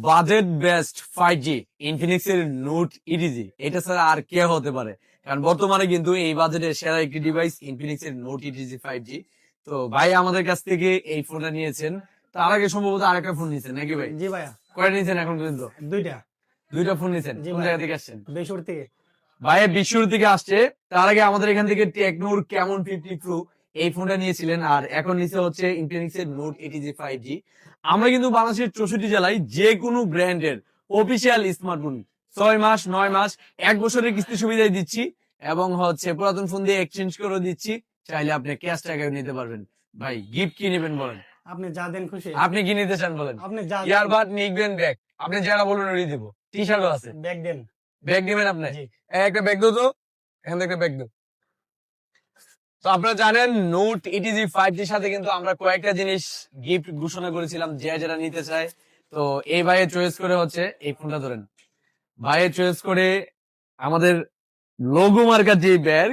Budget best 5G Infinix এর note ইডিজি, এটা ছাড়া আর কে হতে পারে? কারণ বর্তমানে কিন্তু এই বাজেটের সেরা একটি ডিভাইস ইনফিনিক্স এর নোট ইডিজি 5G। তো ভাই আমাদের কাছ থেকে এই ফোনটা নিয়েছেন, তার আগে সম্ভবত আরেকটা ফোন নিয়েছেন নাকি ভাই? জি ভাইয়া, কয়টা নিয়েছেন এখন পর্যন্ত? দুইটা। দুইটা ফোন নিয়েছেন। জি কোন ভাই। জায়গা থেকে আসছেন? বেসুর থেকে। ভাই বিশ্বর থেকে আসছে। তার আগে আমাদের এখান থেকে টেকনোর কেমন 50 প্রো এই ফোনটা নিয়েছিলেন, আর এখন নিচে হচ্ছে ইনফিনিক্স এর নোট ইটিজি 5G। আমরা কিন্তু বাংলাদেশের 64 জেলায় যে কোনো ব্র্যান্ডের অফিসিয়াল স্মার্টফোন 6 মাস 9 মাস 1 বছরের কিস্তি সুবিধায় দিচ্ছি, এবং হচ্ছে পুরাতন ফোন দিয়ে এক্সচেঞ্জ করে দিচ্ছি। চাইলে আপনি ক্যাশ টাকায় নিতে পারবেন। ভাই গিফট কি নেবেন বলেন? আপনি যা দেন খুশি। আপনি কি নিতে চান বলেন? আপনি যা ইয়ারবাড, নিকবেন, ব্যাগ, আপনি যারা বলুন ওই দিব। টি শার্টও আছে। ব্যাগ দেন। ব্যাগ দিবেন আপনি? জি। একটা ব্যাগ দাও তো, এখান থেকে একটা ব্যাগ দাও। তো আপনারা জানেন নোট ইটিজি 5G সাথে কিন্তু আমরা কয়েকটা জিনিস গিফট ঘোষণা করেছিলাম, যে যারা নিতে চায়। তো এই ভাইয়ের চয়েস করে হচ্ছে এই ফোনটা ধরেন, ভাইয়ের চয়েস করে আমাদের লোগো মার্কার যে ব্যাগ,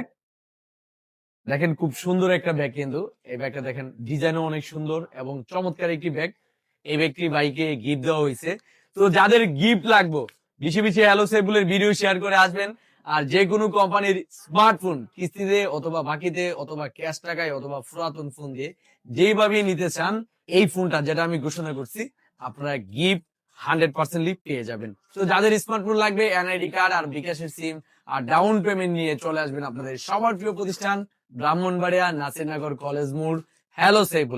দেখেন খুব সুন্দর একটা ব্যাগ। কিন্তু এই ব্যাগটা দেখেন ডিজাইনও অনেক সুন্দর এবং চমৎকার একটি ব্যাগ। এই ব্যাগটি বাইকে গিফট দেওয়া হয়েছে। তো যাদের গিফট লাগবে বেশি বেশি হ্যালো সেবুলের ভিডিও শেয়ার করে আসবেন। আর যে কোনো কোম্পানির স্মার্টফোন কিস্তিতে অথবা বাকিতে অথবা ক্যাশ টাকায় অথবা পুরাতন ফোন দিয়ে যেইভাবে নিতে চান, এই ফোনটা যেটা আমি ঘোষণা করছি আপনারা গিফট 100% পেয়ে যাবেন। তো যাদের স্মার্টফোন লাগবে এনআইডি কার্ড আর বিকাশের সিম আর ডাউন পেমেন্ট নিয়ে চলে আসবেন আপনাদের সবার প্রিয় প্রতিষ্ঠান ব্রাহ্মণবাড়িয়া নাসিরনগর কলেজ মোড় হ্যালো সেবুল।